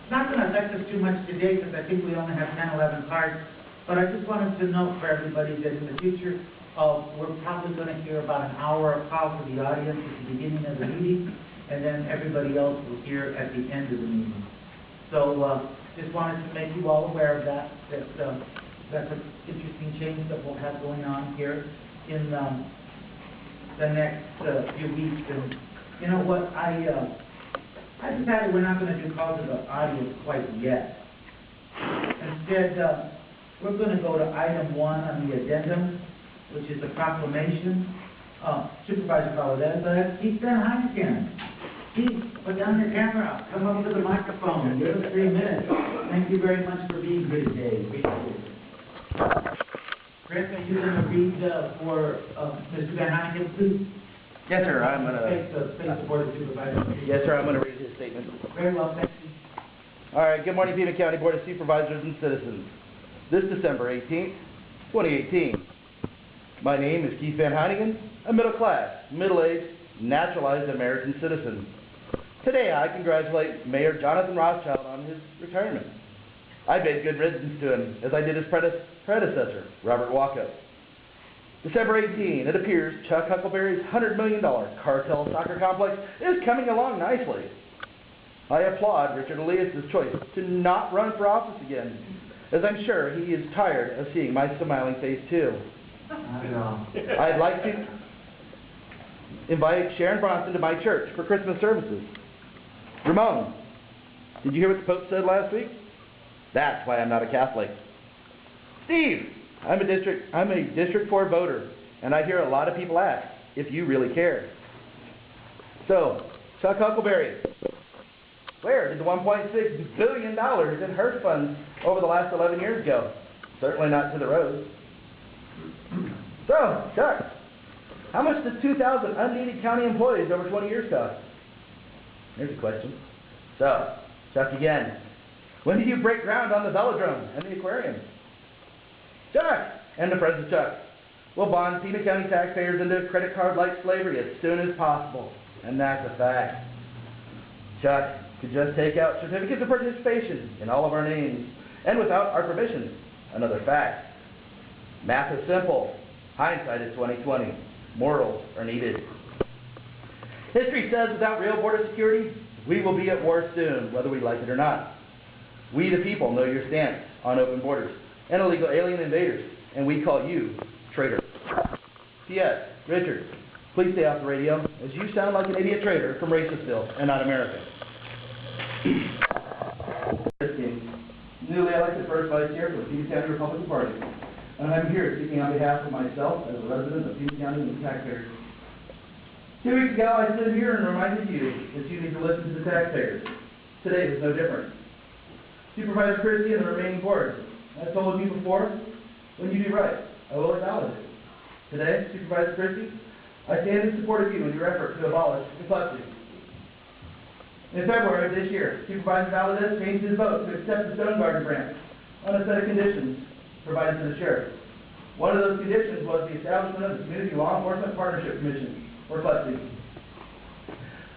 It's not going to affect us too much today because I think we only have 10, 11 cards. But I just wanted to note for everybody that in the future, we're probably going to hear about an hour of call for the audience at the beginning of the meeting, and then everybody else will hear at the end of the meeting. So just wanted to make you all aware of that. That's an interesting change that we'll have going on here in the next few weeks. And you know what? I decided we're not going to do calls to the audience quite yet. Instead, we're going to go to item 1 on the addendum, which is the proclamation. Supervisor Elias, Keith Van Heyningen. Keith, put down your camera. Come up to the microphone. Give us 3 minutes. Thank you very much for being here today. Appreciate it. Chris, are you going to read for Mr. Van Heyningen, please? Yes, sir. I'm going to face the Board of Supervisors. Yes, sir. I'm going to read his statement. Very well, thank you. All right. Good morning, Pima County Board of Supervisors and citizens. This December 18th, 2018. My name is Keith Van Heyningen, a middle-class, middle-aged, naturalized American citizen. Today, I congratulate Mayor Jonathan Rothschild on his retirement. I bid good riddance to him, as I did his predecessor, Robert Walkup. December 18, it appears Chuck Huckelberry's $100 million cartel soccer complex is coming along nicely. I applaud Richard Elias' choice to not run for office again, as I'm sure he is tired of seeing my smiling face too. I know. I'd like to invite Sharon Bronson to my church for Christmas services. Ramon, did you hear what the Pope said last week? That's why I'm not a Catholic. Steve, I'm a District 4 voter, and I hear a lot of people ask if you really care. So, Chuck Huckelberry, where did the $1.6 billion in HERF funds over the last 11 years go? Certainly not to the roads. So, Chuck, how much does 2,000 unneeded county employees over 20 years cost? Here's a question. So, Chuck again, when did you break ground on the velodrome and the aquarium? Chuck, and the friends of Chuck, will bond Pima County taxpayers into credit card-like slavery as soon as possible. And that's a fact. Chuck could just take out certificates of participation in all of our names, and without our permission. Another fact. Math is simple. Hindsight is 20/20. Morals are needed. History says without real border security, we will be at war soon, whether we like it or not. We the people know your stance on open borders and illegal alien invaders, and we call you traitor. P.S. Richard, please stay off the radio, as you sound like an idiot traitor from Racistville and not America. Newly elected first vice chair for the Pima County Republican Party, and I'm here speaking on behalf of myself as a resident of Pima County and the taxpayers. 2 weeks ago, I stood here and reminded you that you need to listen to the taxpayers. Today is no different. Supervisor Christie and the remaining board, I've told you before, when you do right, I will acknowledge it. Today, Supervisor Christie, I stand in support of you in your effort to abolish complexity. In February of this year, Supervisor Valdez changed his vote to accept the Stone Garden grant on a set of conditions provided to the sheriff. One of those conditions was the establishment of the Community Law Enforcement Partnership Commission, or CLEPC.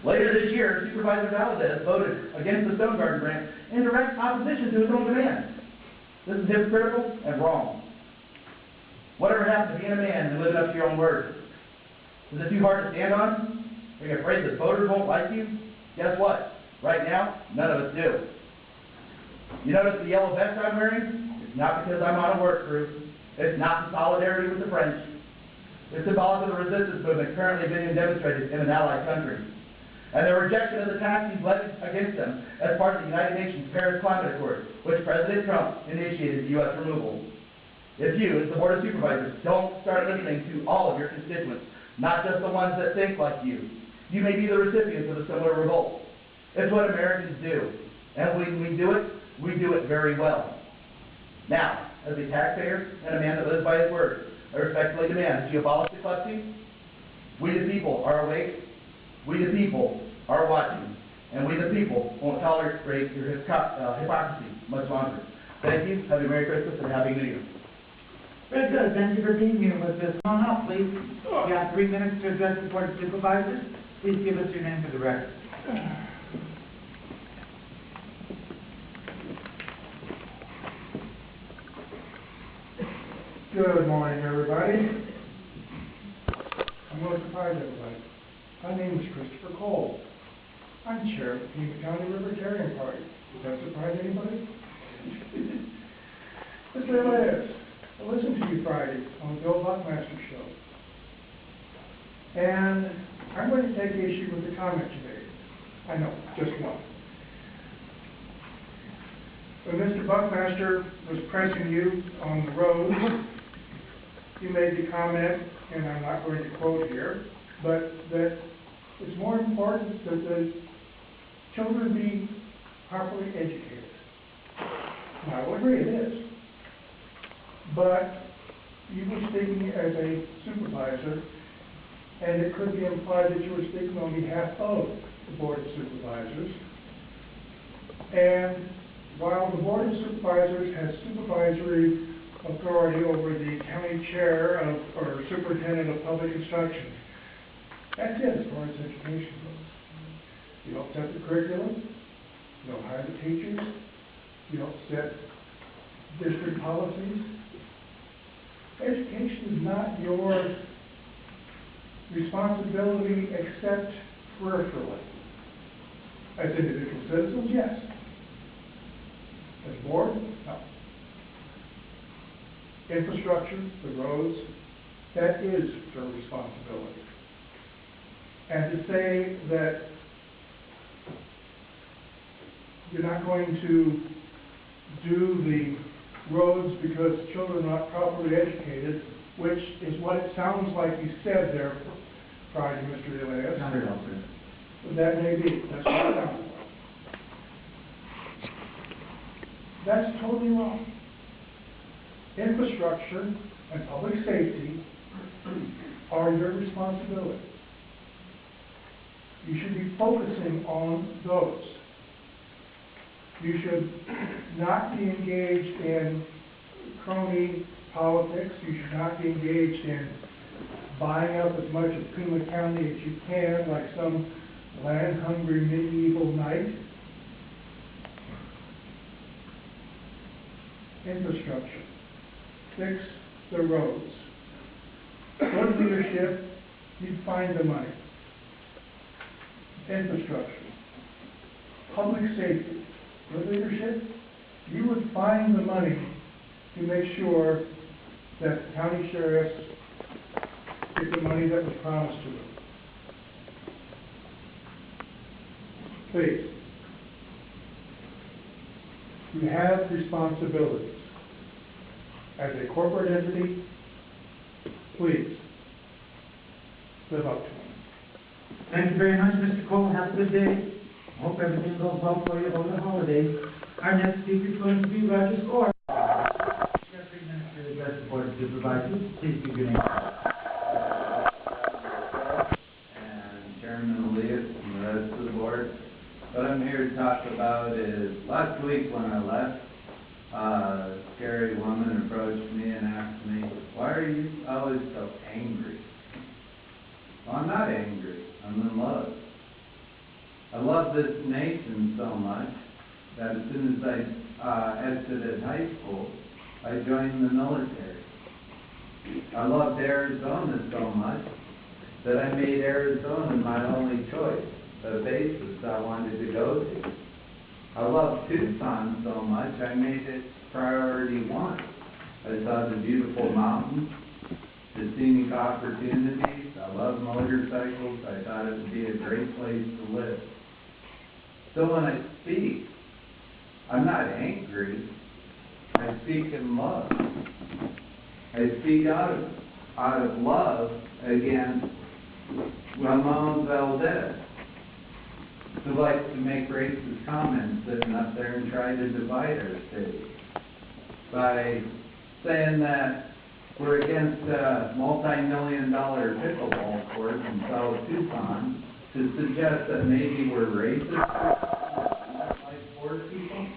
Later this year, Supervisor Valdez voted against the Stone Garden grant in direct opposition to his own demands. This is hypocritical and wrong. Whatever happened to being a man and living up to your own word? Is it too hard to stand on? Are you afraid that voters won't like you? Guess what? Right now, none of us do. You notice the yellow vest I'm wearing? It's not because I'm on a work group. It's not in solidarity with the French. It's symbolic of the resistance movement currently being demonstrated in an allied country, and their rejection of the taxes levied against them as part of the United Nations Paris Climate Accord, which President Trump initiated the U.S. removal. If you, as the Board of Supervisors, don't start listening to all of your constituents, not just the ones that think like you, you may be the recipients of a similar revolt. It's what Americans do, and when we do it very well. Now, as a taxpayer and a man that lives by his word, I respectfully demand that you abolish the CLEPC. We the people are awake, we the people are watching, and we the people won't tolerate your hypocrisy much longer. Thank you, have a Merry Christmas and Happy New Year. Very good, thank you for being here with us. Come on up, please. You have 3 minutes to address the Board of Supervisors. Please give us your name for the record. Good morning, everybody. I'm going to surprise everybody. My name is Christopher Cole. I'm chair of the Pima County Libertarian Party. Does that surprise anybody? Mr. Elias, I listened to you Friday on the Bill Buckmaster show. And I'm going to take issue with the comment you made. I know, just one. When Mr. Buckmaster was pressing you on the roads, you made the comment, and I'm not going to quote here, but that it's more important that the children be properly educated. And I will agree it is. But you were speaking as a supervisor, and it could be implied that you were speaking on behalf of the Board of Supervisors. And while the Board of Supervisors has supervisory authority over the county chair of, or superintendent of public instruction, that's it as far as education goes. You don't set the curriculum, you don't hire the teachers, you don't set district policies. Education is not your responsibility except peripherally. As individual citizens, yes. As board, no. Infrastructure, the roads, that is their responsibility. And to say that you're not going to do the roads because children are not properly educated, which is what it sounds like you said there Friday, Mr. Elias. Not at all, sir. That may be. That's what it sounds like. That's totally wrong. Infrastructure and public safety are your responsibility. You should be focusing on those. You should not be engaged in crony politics. You should not be engaged in buying up as much of Pima County as you can, like some land-hungry medieval knight. Infrastructure. Fix the roads. Good leadership, you'd find the money. Infrastructure. Public safety. Good leadership, you would find the money to make sure that the county sheriffs get the money that was promised to them. Please. You have responsibilities. As a corporate entity, please live up to them. Thank you very much, Mr. Cole. Have a good day. Hope everything goes well for you over the holidays. Our next speaker is going to be Roger Score. You have 3 minutes to address the Board of Supervisors. Please give your name. And Chairman Elias and the rest of the board. What I'm here to talk about is last week when I left, a scary woman approached me and asked me, "Why are you always so angry?" Well, I'm not angry. I'm in love. I love this nation so much that as soon as I exited high school, I joined the military. I loved Arizona so much that I made Arizona my only choice, the basis I wanted to go to. I love Tucson so much I made it priority 1. I saw the beautiful mountains, the scenic opportunities. I love motorcycles. I thought it would be a great place to live. So when I speak, I'm not angry. I speak in love. I speak out of love against Ramon Valdez, who likes to make racist comments sitting up there and try to divide our city by saying that we're against a multi-million-dollar pickleball court in South Tucson, to suggest that maybe we're racist, like poor people.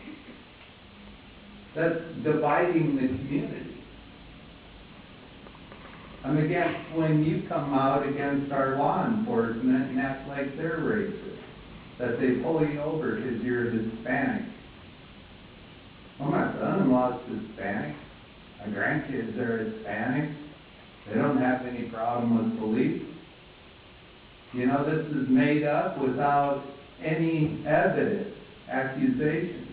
That's dividing the community. I'm against when you come out against our law enforcement and act like they're racist, that they pull you over because you're Hispanic. Well, my son-in-law's Hispanic. My grandkids are Hispanic. They don't have any problem with police. You know, this is made up without any evidence, accusation.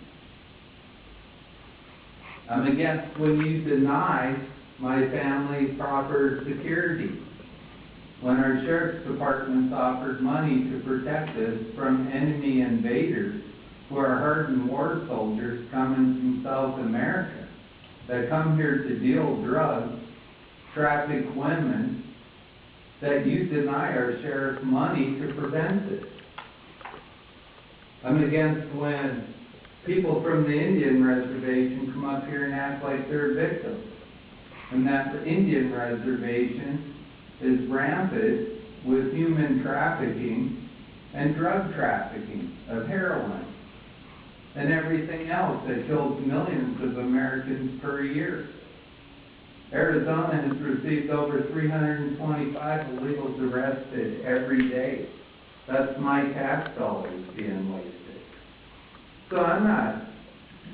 I'm against when you deny my family proper security. When our sheriff's department's offered money to protect us from enemy invaders who are hardened war soldiers coming from South America that come here to deal drugs, traffic women, that you deny our sheriff money to prevent it. I'm against when people from the Indian reservation come up here and act like they're victims. And that the Indian reservation is rampant with human trafficking and drug trafficking of heroin and everything else that kills millions of Americans per year. Arizona has received over 325 illegals arrested every day. That's my tax dollars being wasted. So I'm not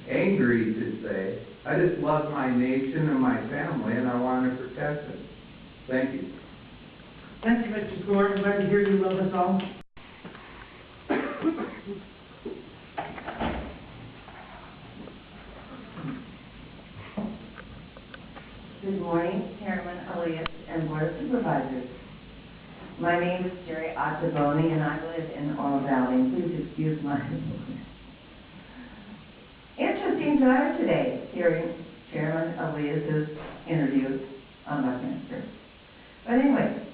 angry to say, I just love my nation and my family and I want to protect it. Thank you. Thank you, Mr. Gore. I'm glad to hear you love us all. Good morning, Chairman Elias and Board of Supervisors. My name is Jerry Ottavoni and I live in Oro Valley. Please excuse my interesting drive today, hearing Chairman Elias's interview on Westminster. But anyway,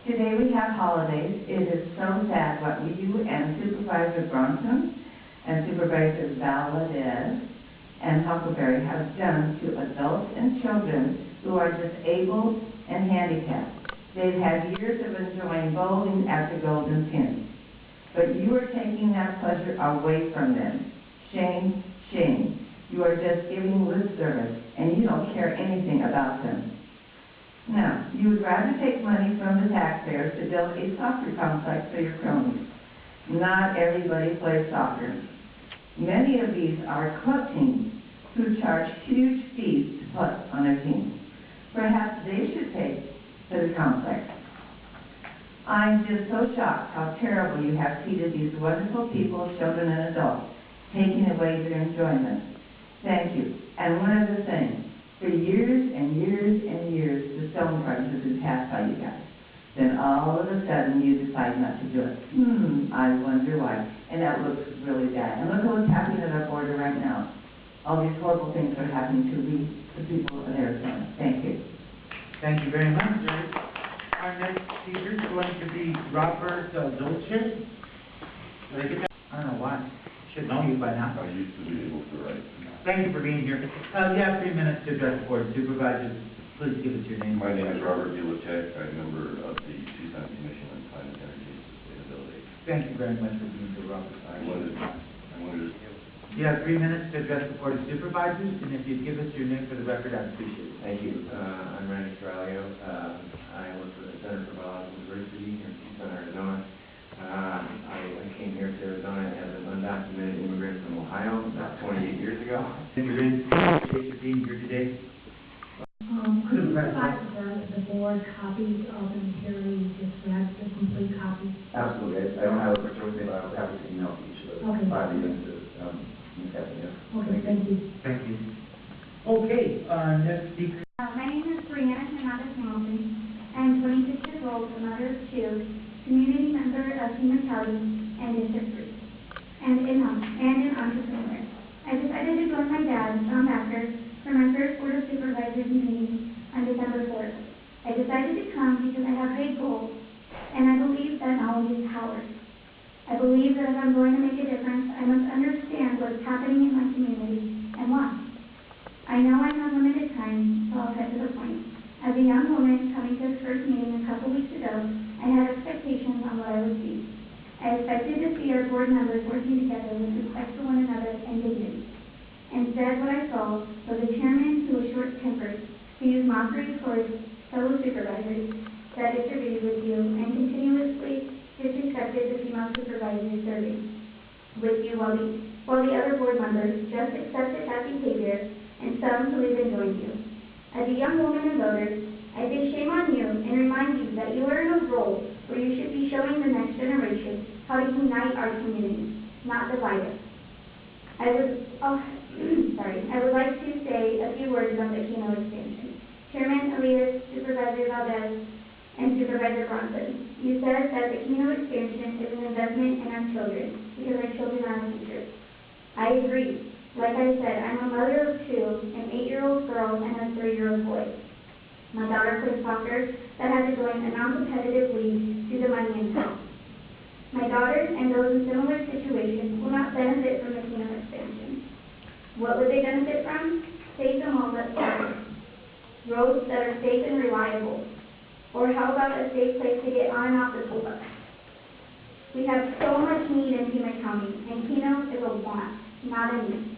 today we have holidays. It is so sad what you and Supervisor Bronson and Supervisors Valdez and Huckelberry have done to adults and children who are disabled and handicapped. They've had years of enjoying bowling at the Golden Pin. But you are taking that pleasure away from them. Shame, shame. You are just giving lip service, and you don't care anything about them. Now, you would rather take money from the taxpayers to build a soccer complex for your cronies. Not everybody plays soccer. Many of these are club teams who charge huge fees to play on their teams. Perhaps they should pay for the complex. I'm just so shocked how terrible you have treated these wonderful people, children and adults, taking away their enjoyment. Thank you. And one other thing. For years and years and years, the stone garden has been passed by you guys. Then all of a sudden, you decide not to do it. I wonder why. And that looks really bad. And look at what's happening at our border right now. All these horrible things are happening to the people of Arizona. Thank you. Thank you very much, Jerry. Our next speaker is going to be Robert Dolce. Did I get that? I don't know why. Should know you by now. I used to be able to write. Thank you for being here. You have 3 minutes to address the board of supervisors. Please give us your name. My name is Robert Elias. I'm a member of the Tucson Commission on Climate Energy and Sustainability. Thank you very much for being here, Robert. I wanted to. You have 3 minutes to address the board of supervisors, and if you'd give us your name for the record, I'd appreciate it. Thank you. I'm Randy Stralio. I work for the Center for Biological Diversity in Tucson, Arizona. I came here to Arizona as an undocumented immigrant from Ohio about 28 years ago. Appreciate you being here today. Could you provide the board copies of the material you just read, the complete copy? Absolutely. I don't have a picture with me, but I'll have to email each of the 5 events. Okay, thank you. Thank you. Okay, next speaker. My name is Brianna Hernandez Hamilton. I'm 26 years old, a mother of 2, community member of Pima County and District 3, and an entrepreneur. I decided to join my dad, Tom Backer, for my first Board of Supervisors meeting on December 4th. I decided to come because I have big goals, and I believe that knowledge is power. I believe that if I'm going to make a difference, I must understand what's happening in my community and why. I know I have limited time, so I'll get to the point. As a young woman coming to this first meeting a couple weeks ago, I had expectations on what I would see. I expected to see our board members working together with respect to one another and dignity. Instead, what I saw was a chairman who was short-tempered, who used mockery towards fellow supervisors that disagreed with you and continuously disrespected the female supervisors serving with you while the other board members just accepted that behavior and some who even joined you. I As a young woman and voter, I say shame on you and remind you that you are in a role where you should be showing the next generation how to unite our community, not divide it. I would like to say a few words on the Keno expansion. Chairman Elias, Supervisor Valdez, and Supervisor Bronson, you said that the Keno expansion is an investment in our children because our children are our future. I agree. Like I said, I'm a mother of two, an 8-year-old girl and a 3-year-old boy. My daughter plays soccer that had to join a non-competitive league due to money and health. My daughters and those in similar situations will not benefit from the Keno expansion. What would they benefit from? Safe and well-lit roads. Roads that are safe and reliable. Or how about a safe place to get on and off the school bus? We have so much need in Pima County, and Keno is a want, not a need.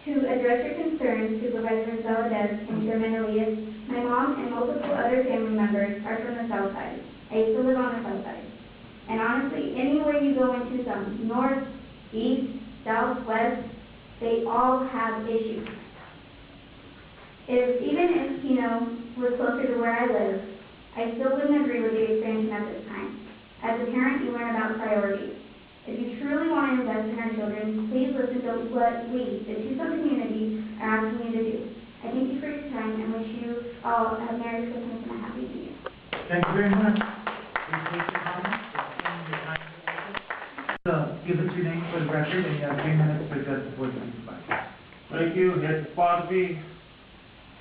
To address your concerns, Supervisor Valdez and Chairman Elias, my mom and multiple other family members are from the south side. I used to live on the south side. And honestly, anywhere you go in Tucson, north, east, south, west, they all have issues. Even if Keno was closer to where I live, I still wouldn't agree with the expansion at this time. As a parent, you learn about priorities. If you truly want to invest in our children, please listen to what we, the Tucson community, are asking you to do. I thank you for your time and wish you all a Merry Christmas and a Happy New Year. Thank you very much. Please take your comments. Give us your name for the record, and you have 3 minutes to address the board of supervisors. Thank you, Mr. Bosby.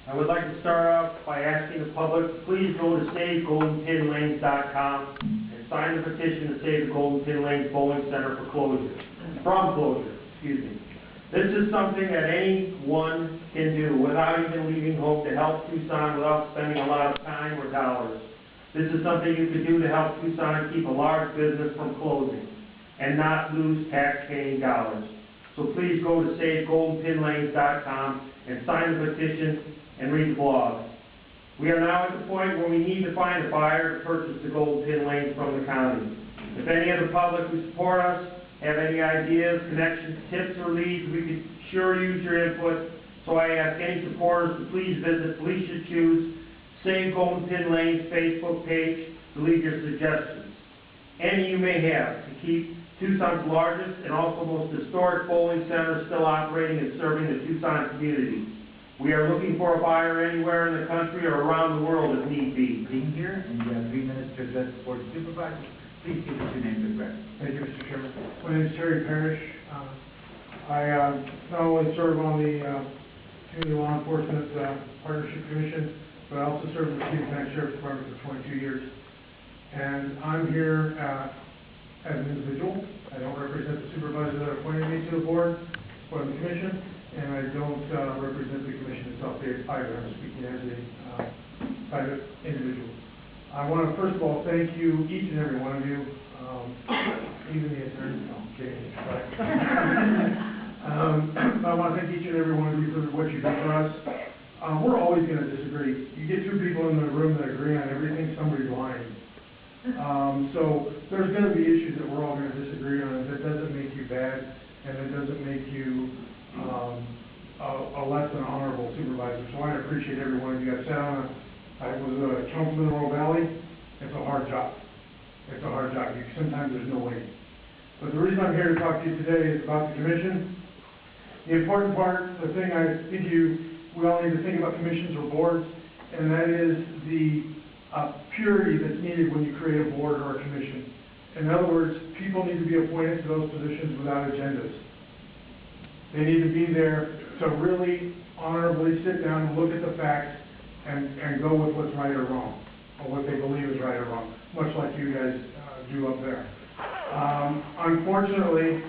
I would like to start off by asking the public to please go to SaveGoldenPinLanes.com and sign the petition to save the Golden Pin Lanes Bowling Center from closure. This is something that anyone can do without even leaving home to help Tucson without spending a lot of time or dollars. This is something you could do to help Tucson keep a large business from closing and not lose tax-paying dollars. So please go to SaveGoldenPinLanes.com and sign the petition and read the blog. We are now at the point where we need to find a buyer to purchase the Golden Pin Lanes from the county. If any of the public who support us have any ideas, connections, tips, or leads, we could sure use your input. So I ask any supporters to please visit Felicia Chu's Save Golden Pin Lanes Facebook page to leave your suggestions. Any you may have to keep Tucson's largest and also most historic bowling center still operating and serving the Tucson community. We are looking for a buyer anywhere in the country or around the world if need be. Being here, and you have 3 minutes to address the board of supervisors. Please give us your name for the record. Thank you, Mr. Chairman. My name is Terry Parrish. I not only serve on the Community Law Enforcement Partnership Commission, but I also serve in the Heyningen County Sheriff's Department for 22 years. And I'm here as an individual. I don't represent the supervisor that appointed me to the board or the commission, and I don't represent the commission itself either. I'm speaking as a private individual. I want to first of all thank you, each and every one of you, even the attorney. No, I'm kidding. I want to thank each and every one of you for what you've done for us. We're always going to disagree. You get 2 people in the room that agree on everything, somebody's lying. So there's going to be issues that we're all going to disagree on. That doesn't make you bad, and it doesn't make you a less than honorable supervisor. So I appreciate every one of you. I was a councilman in Royal Valley. It's a hard job. It's a hard job. Sometimes there's no way. But the reason I'm here to talk to you today is about the commission. The important part, the thing I think we all need to think about commissions or boards, and that is the purity that's needed when you create a board or a commission. In other words, people need to be appointed to those positions without agendas. They need to be there to really honorably sit down and look at the facts and go with what's right or wrong, or what they believe is right or wrong, much like you guys do up there. Unfortunately,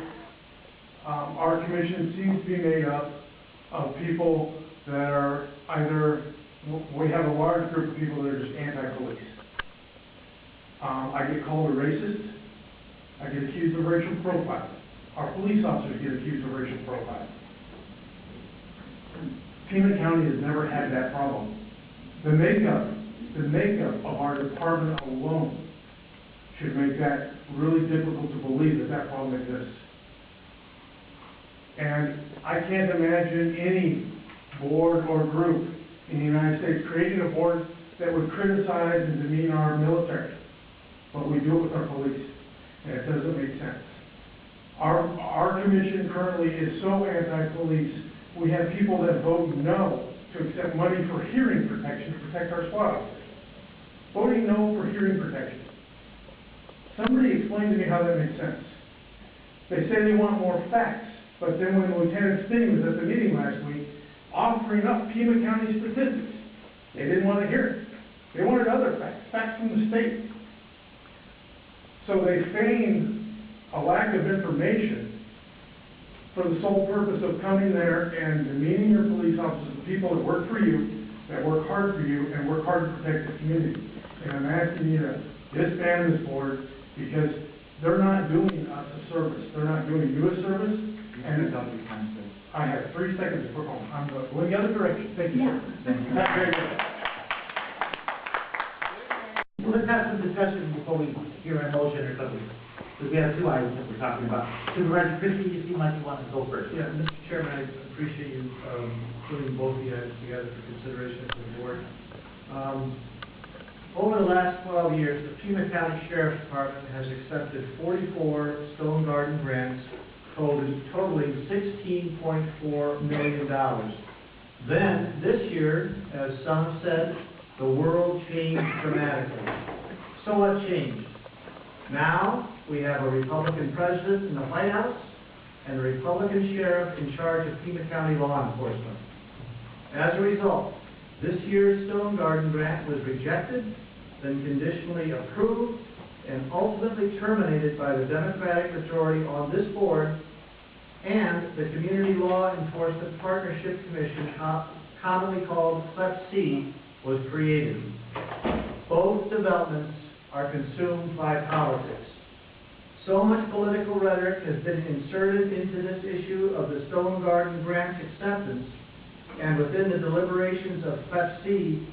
our commission seems to be made up of people that are either, we have a large group of people that are just anti-police. I get called a racist. I get accused of racial profiling. Our police officers get accused of racial profiling. Pima County has never had that problem. The makeup of our department alone should make that really difficult to believe that that problem exists. And I can't imagine any board or group in the United States, creating a board that would criticize and demean our military. But we do it with our police, and it doesn't make sense. Our commission currently is so anti-police, we have people that vote no to accept money for hearing protection to protect our SWAT officers. Voting no for hearing protection. Somebody explain to me how that makes sense. They say they want more facts, but then when Lieutenant Sting was at the meeting last week, offering up Pima County statistics, they didn't want to hear it. They wanted other facts, facts from the state. So they feigned a lack of information for the sole purpose of coming there and demeaning your police officers, the people that work for you, that work hard for you, and work hard to protect the community. And I'm asking you to disband this board because they're not doing us a service. They're not doing you a service. And I have 3 seconds before I'm going the other direction. Thank you, sir. Thank you. That's very good. Well, let's have some discussion before we hear a motion or something. Because we have 2 items that we're talking about. Supervisor Christie, you seem like you want to go first. Yeah, Mr. Chairman, I appreciate you putting both the items together for consideration for the board. Over the last 12 years, the Pima County Sheriff's Department has accepted 44 Stone Garden grants totaling $16.4 million. Then, this year, as some said, the world changed dramatically. So what changed? Now, we have a Republican president in the White House and a Republican sheriff in charge of Pima County law enforcement. As a result, this year's Stone Garden grant was rejected, then conditionally approved, and ultimately terminated by the Democratic majority on this board, and the Community Law Enforcement Partnership Commission, commonly called CLEP-C, was created. Both developments are consumed by politics. So much political rhetoric has been inserted into this issue of the Stone Garden grant's acceptance and within the deliberations of CLEP-C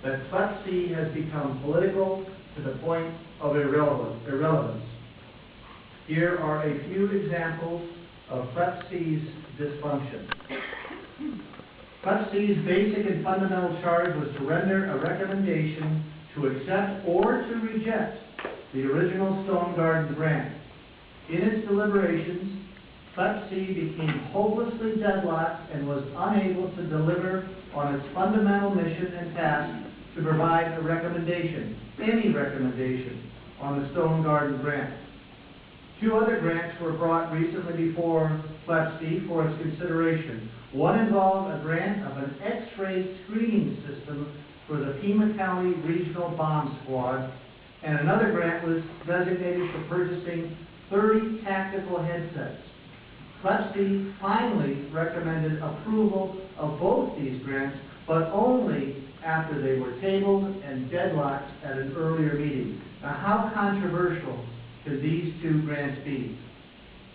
that CLEP-C has become political to the point of irrelevance. Here are a few examples of CLEP-C's dysfunction. CLEP-C's basic and fundamental charge was to render a recommendation to accept or to reject the original Stone Garden grant. In its deliberations, CLEP-C became hopelessly deadlocked and was unable to deliver on its fundamental mission and task to provide a recommendation, any recommendation, on the Stone Garden grant. 2 other grants were brought recently before CLEP-C for its consideration. One involved a grant of an X-ray screening system for the Pima County Regional Bomb Squad, and another grant was designated for purchasing 30 tactical headsets. CLEP-C finally recommended approval of both these grants, but only after they were tabled and deadlocked at an earlier meeting. Now, how controversial could these 2 grants be?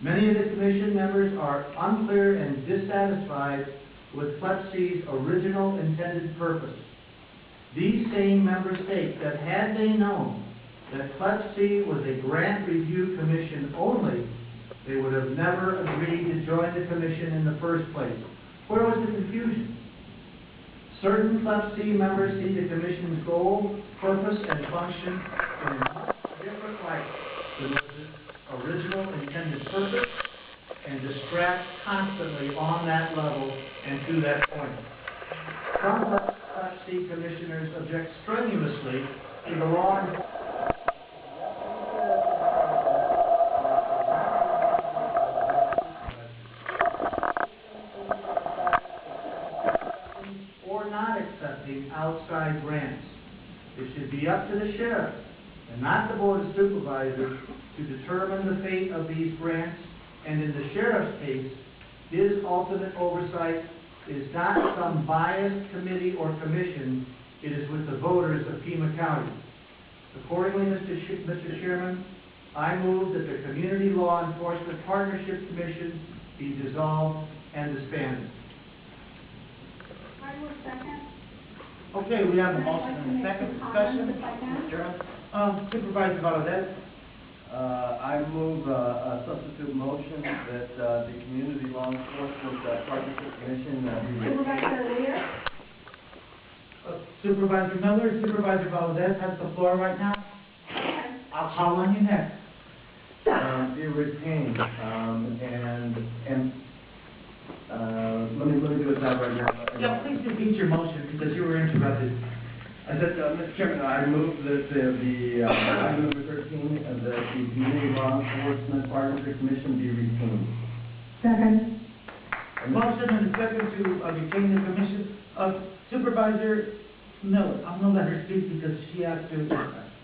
Many of the commission members are unclear and dissatisfied with CLEP-C's original intended purpose. These same members state that had they known that CLEP-C was a grant review commission only, they would have never agreed to join the commission in the first place. Where was the confusion? Certain CLEP-C members see the commission's goal, purpose, and function in a much different light than was its original intended purpose, and distract constantly on that level and to that point. Some CLEP-C commissioners object strenuously to the law enforcement or not accepting outside grants. It should be up to the sheriff and not the board of supervisors to determine the fate of these grants, and in the sheriff's case, his ultimate oversight is not some biased committee or commission, it is with the voters of Pima County. Accordingly, Mr. Chairman, I move that the Community Law Enforcement Partnership Commission be dissolved and disbanded. I will second. Okay, we have a motion and a second discussion. Mr. Chairman. Supervisor Valdez. I move a substitute motion that the Community Law Enforcement Partnership Commission be Supervisor Elias? Supervisor Miller, Supervisor Valdez has the floor right now. I'll call on you next. Be retained, let me do it that right now. Yeah, please repeat your motion because you were interrupted. I said, Mr. Chairman, I move that the item number 13, that the Community Law Enforcement Partnership Commission be retained. Second. Motion and a second to retain the commission. Supervisor Miller, I'm going to let her speak because she asked to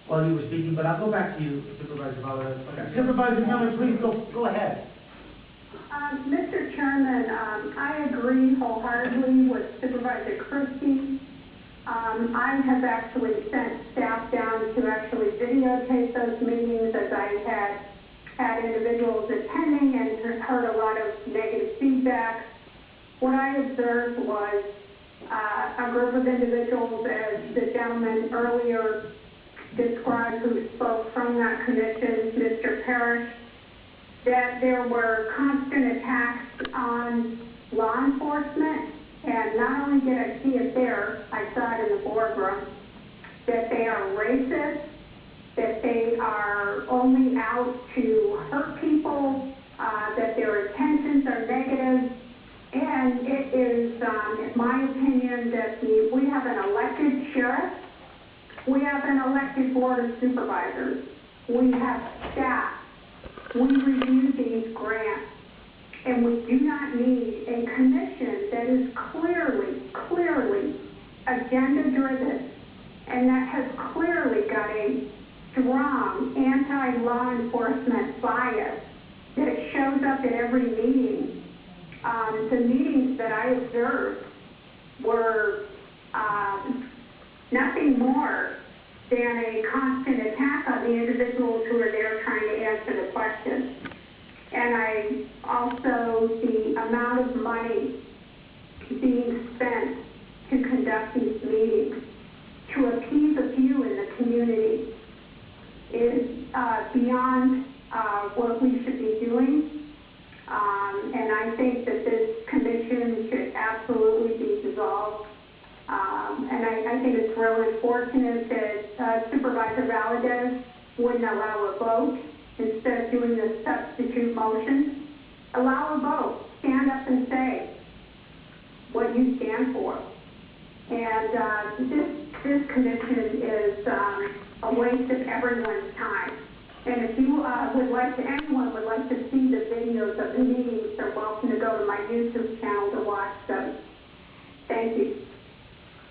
while you were speaking, but I'll go back to you, Supervisor Valdez. Okay. Supervisor Miller, please go ahead. Mr. Chairman, I agree wholeheartedly with Supervisor Christie. I have actually sent staff down to actually videotape those meetings as I had individuals attending and heard a lot of negative feedback. What I observed was a group of individuals, as the gentleman earlier described who spoke from that commission, Mr. Parrish, that there were constant attacks on law enforcement, and not only did I see it there, I saw it in the boardroom, that they are racist, that they are only out to hurt people, that their intentions are negative, and it is, in my opinion, that we have an elected sheriff, we have an elected board of supervisors, we have staff, we review these grants, and we do not need a commission that is clearly agenda-driven, and that has clearly got a strong anti-law enforcement bias that shows up at every meeting. The meetings that I observed were nothing more than a constant attack on the individuals who are there trying to answer the questions. And I also, the amount of money being spent to conduct these meetings to appease a few in the community is beyond what we should be doing. And I think that this commission should absolutely be dissolved. And I think it's really unfortunate that Supervisor Valdez wouldn't allow a vote instead of doing the substitute motion. Allow a vote. Stand up and say what you stand for. And this commission is a waste of everyone's time. And if you anyone would like to see the videos of the meetings, they're welcome to go to my YouTube channel to watch them. Thank you.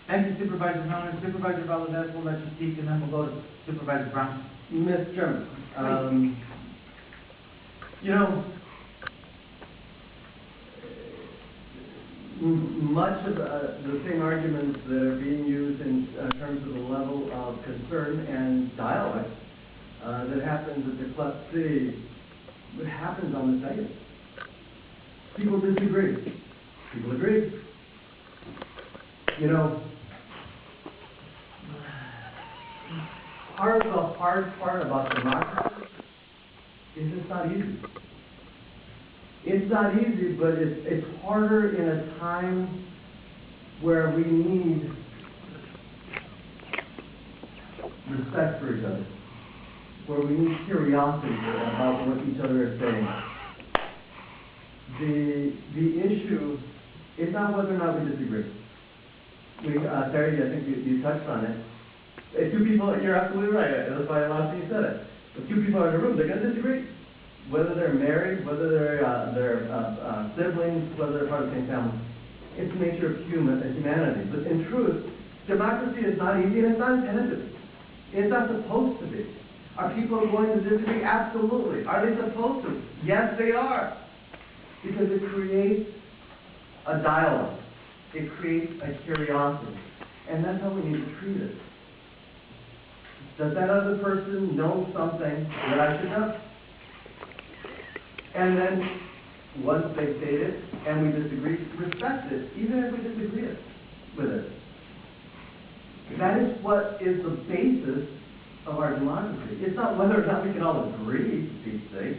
Thank you, Supervisor Miller. Supervisor Valdez will let you speak, and then we'll go to Supervisor Brown. Mr. Chairman, much of the same arguments that are being used in terms of the level of concern and dialogue that happens at the Club C, what happens on the site. People disagree. People agree. Part of the hard part about democracy is it's not easy. It's not easy, but it's harder in a time where we need respect for each other, where we need curiosity about what each other is saying. The issue is not whether or not we disagree. Terry, I think you touched on it. If two people, you're absolutely right. That's why last time you said it. If two people are in a room, they're going to disagree. Whether they're married, whether they're siblings, whether they're part of the same family. It's the nature of humanity. But in truth, democracy is not easy and it's not intended to be. It's not supposed to be. Are people going to disagree? Absolutely. Are they supposed to? Yes, they are. Because it creates a dialogue. It creates a curiosity. And that's how we need to treat it. Does that other person know something that I should know? And then, once they state it, and we disagree, respect it, even if we disagree with it. That is what is the basis of our democracy. It's not whether or not we can all agree, for Pete's sake.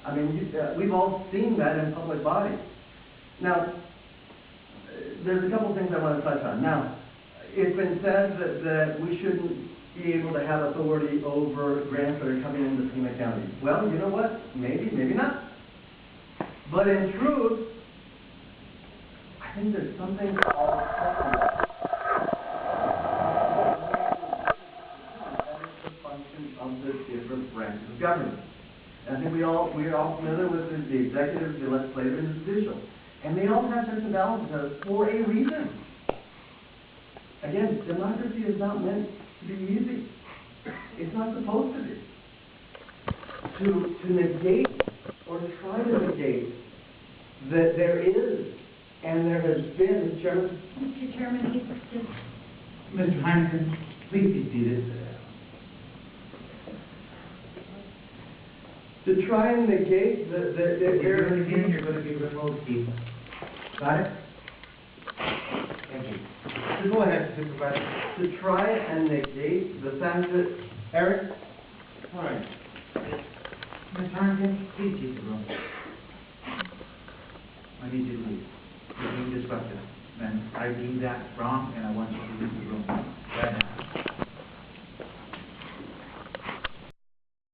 I mean, we've all seen that in public bodies. Now, there's a couple things I want to touch on. Now, It's been said that we shouldn't be able to have authority over grants that are coming into Pima County. Well, you know what? Maybe, maybe not. But in truth, I think there's something called the function of the different branches of government. And I think we're all familiar with the executive, the legislative, and the judicial. And they all have checks and balances for a reason. Again, democracy is not meant to be easy. It's not supposed to be. To negate or try to negate that there is and there has been, Mr. Chairman. Mr. Chairman, just Mr. Heyningen, please be seated. To try and negate that If you're going to begin, you're going to be removed, Steve. Got it? Thank you. So go ahead, Supervisor. to try and negate the fact that Eric. All right. Ms. Harrington, please leave the room. I need you to leave. You're being disruptive. And I deem that wrong, and I want you to leave the room right now.